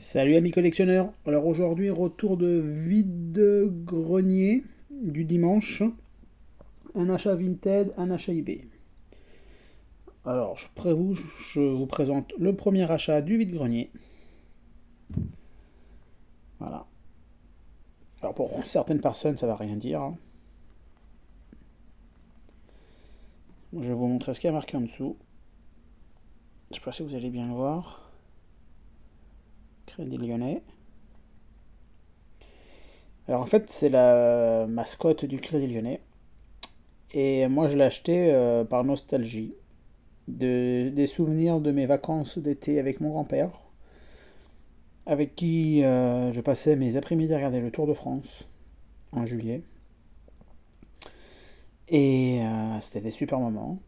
Salut amis collectionneurs, alors aujourd'hui retour de vide-grenier du dimanche, un achat Vinted, un achat eBay. Alors je vous présente le premier achat du vide-grenier. Voilà. Alors pour certaines personnes ça va rien dire, hein. Je vais vous montrer ce qu'il y a marqué en dessous. Je sais pas si vous allez bien le voir. Crédit Lyonnais. Alors en fait c'est la mascotte du Crédit Lyonnais. Et moi je l'ai acheté par nostalgie. Des souvenirs de mes vacances d'été avec mon grand-père, avec qui je passais mes après-midi à regarder le Tour de France en juillet. Et c'était des super moments.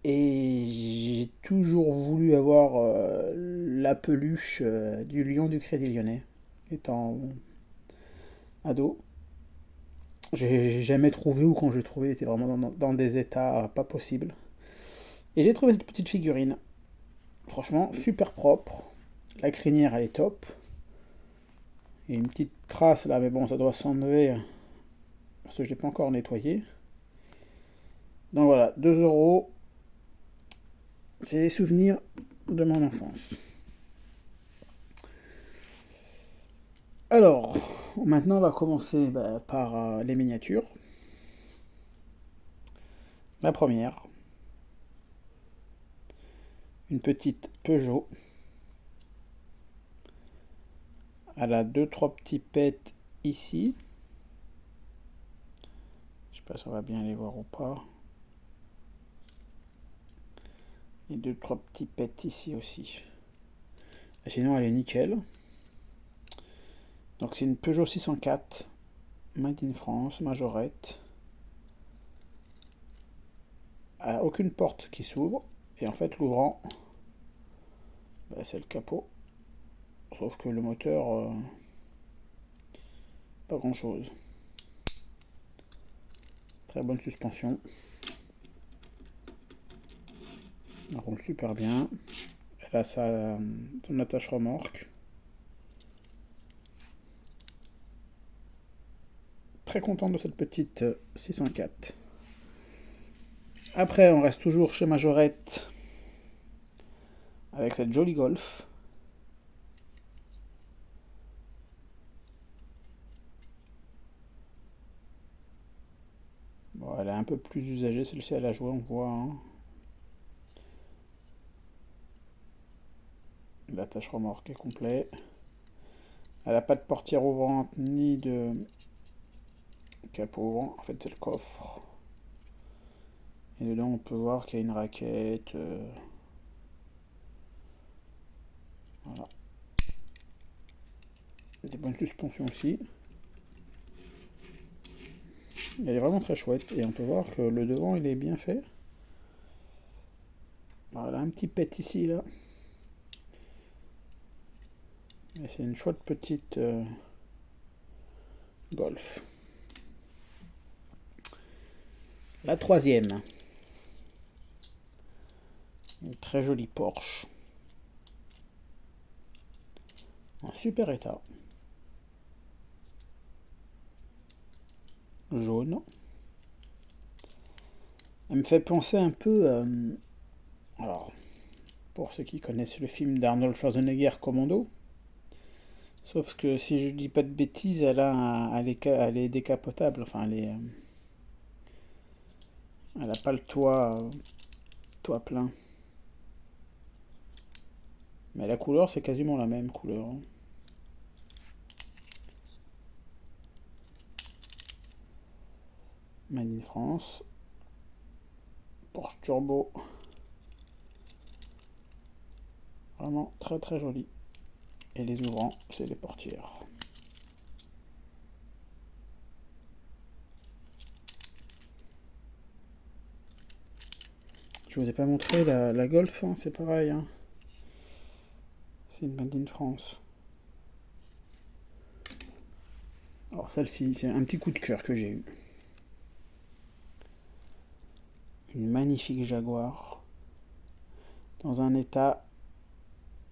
Et j'ai toujours voulu avoir la peluche du lion du Crédit Lyonnais, étant ado. J'ai jamais trouvé, ou quand j'ai trouvé, il était vraiment dans des états pas possibles. Et j'ai trouvé cette petite figurine. Franchement, super propre. La crinière, elle est top. Il y a une petite trace là, mais bon, ça doit s'enlever parce que je l'ai pas encore nettoyé. Donc voilà, 2 euros. C'est les souvenirs de mon enfance. Alors, maintenant on va commencer par les miniatures. La première, une petite Peugeot. Elle a deux trois petits pets ici. Je sais pas si on va bien les voir ou pas. Et deux trois petits pets ici aussi. Et sinon elle est nickel. Donc c'est une Peugeot 604, Made in France, majorette. Elle n'a aucune porte qui s'ouvre. Et en fait l'ouvrant, c'est le capot. Sauf que le moteur, pas grand chose. Très bonne suspension. Elle roule super bien. Elle a son attache remorque. Très content de cette petite 604. Après, on reste toujours chez Majorette avec cette jolie Golf. Bon, elle est un peu plus usagée, celle-ci elle a joué, on voit, hein. L'attache remorque est complet. Elle n'a pas de portière ouvrante ni de capot ouvrant. En fait, c'est le coffre. Et dedans, on peut voir qu'il y a une raquette. Voilà. Des bonnes suspensions aussi. Elle est vraiment très chouette. Et on peut voir que le devant, il est bien fait. Voilà, un petit pet ici, là. Et c'est une chouette petite Golf. La troisième. Une très jolie Porsche. En super état. Jaune. Elle me fait penser un peu... alors, pour ceux qui connaissent le film d'Arnold Schwarzenegger, Commando. Sauf que si je dis pas de bêtises, elle est décapotable. Enfin, elle a pas le toit plein. Mais la couleur, c'est quasiment la même couleur, hein. Made in France. Porsche Turbo. Vraiment très très joli. Et les ouvrants, c'est les portières. Je vous ai pas montré la Golf, hein, c'est pareil, hein. C'est une Made in France. Alors celle-ci, c'est un petit coup de cœur que j'ai eu. Une magnifique Jaguar. Dans un état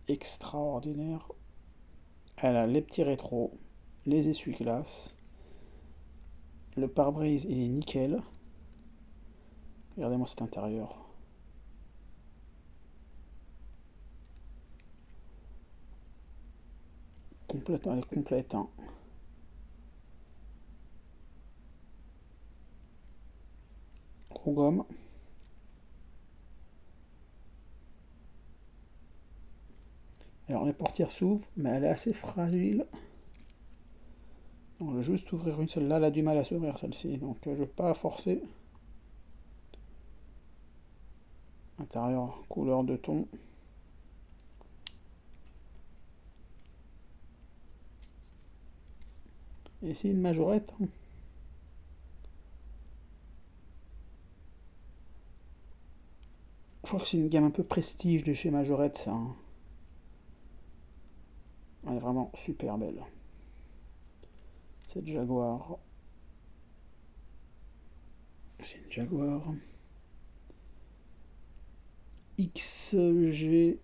extraordinaire. Elle a les petits rétros, les essuie-glaces. Le pare-brise, il est nickel. Regardez-moi cet intérieur. Complète, elle est complète. Hein. Gomme. Alors les portières s'ouvrent, mais elle est assez fragile. Donc, je vais juste ouvrir une seule. Là, elle a du mal à s'ouvrir celle-ci, donc je ne vais pas forcer. Intérieur, couleur de ton. Et ici une majorette. Je crois que c'est une gamme un peu prestige de chez Majorette, ça. Hein. Elle est vraiment super belle. Cette Jaguar. C'est une Jaguar. XG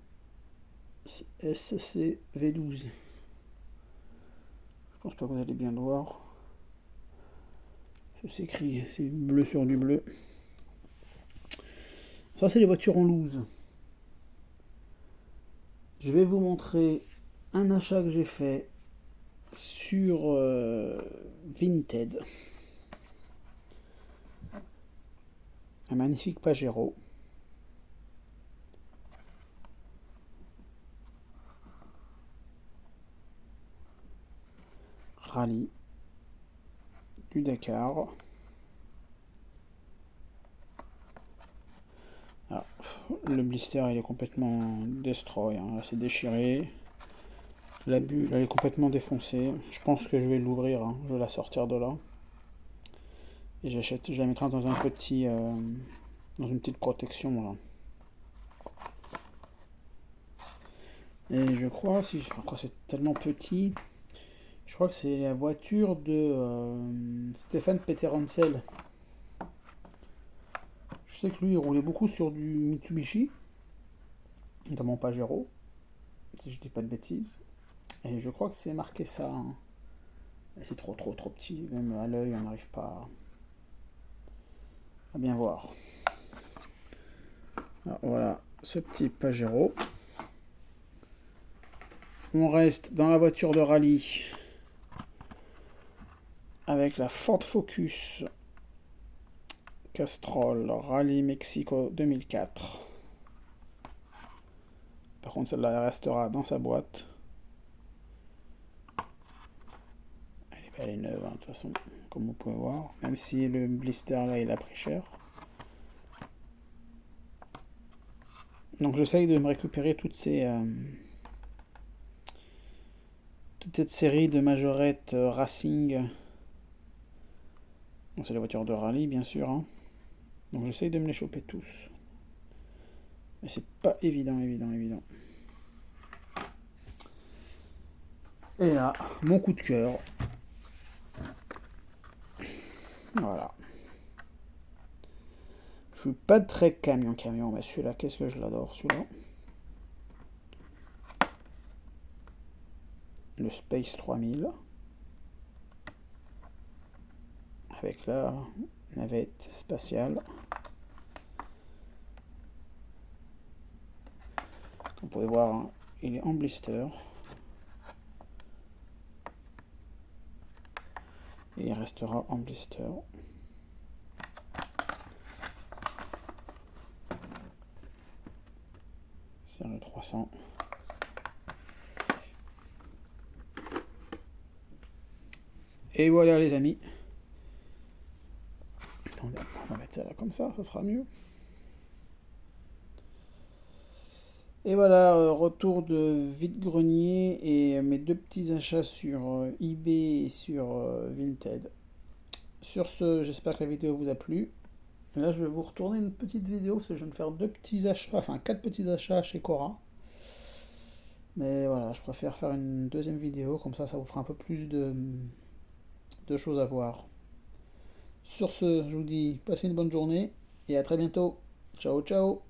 SC V12. Je pense pas que vous allez bien le voir. Ça s'écrit, c'est bleu sur du bleu. Ça, c'est les voitures en loose. Je vais vous montrer un achat que j'ai fait sur Vinted. Un magnifique Pajero. Rallye. Du Dakar. Ah, le blister il est complètement destroy, hein. Là c'est déchiré. La bulle elle est complètement défoncée. Je pense que je vais l'ouvrir, hein. Je vais la sortir de là. Et je la mettrai dans un petit, dans une petite protection là. Et je crois, si après c'est tellement petit, je crois que c'est la voiture de Stéphane Peterhansel. Je sais que lui il roulait beaucoup sur du Mitsubishi, notamment Pajero, si je dis pas de bêtises. Et je crois que c'est marqué ça. Hein. C'est trop petit, même à l'œil on n'arrive pas à bien voir. Alors, voilà ce petit Pajero. On reste dans la voiture de rallye avec la Ford Focus Castrol Rallye Mexico 2004. Par contre celle-là elle restera dans sa boîte. Elle est neuve hein, de toute façon, comme vous pouvez voir. Même si le blister là il a pris cher. Donc j'essaye de me récupérer toute cette série de majorettes Racing. Bon, c'est la voiture de rallye bien sûr. Hein. Donc j'essaye de me les choper tous. Mais c'est pas évident. Et là, mon coup de cœur. Voilà. Je suis pas très camion, mais celui-là, qu'est-ce que je l'adore, celui-là. Le Space 3000. Avec la navette spatiale. Comme vous pouvez voir, hein, il est en blister. Et il restera en blister. Série 300. Et voilà les amis. Attendez, on va mettre ça là comme ça sera mieux. Et voilà, retour de vide-grenier et mes deux petits achats sur eBay et sur Vinted. Sur ce, j'espère que la vidéo vous a plu. Et là, je vais vous retourner une petite vidéo parce que je viens de faire 4 petits achats chez Cora. Mais voilà, je préfère faire une deuxième vidéo, comme ça vous fera un peu plus de choses à voir. Sur ce, je vous dis passez une bonne journée et à très bientôt. Ciao ciao.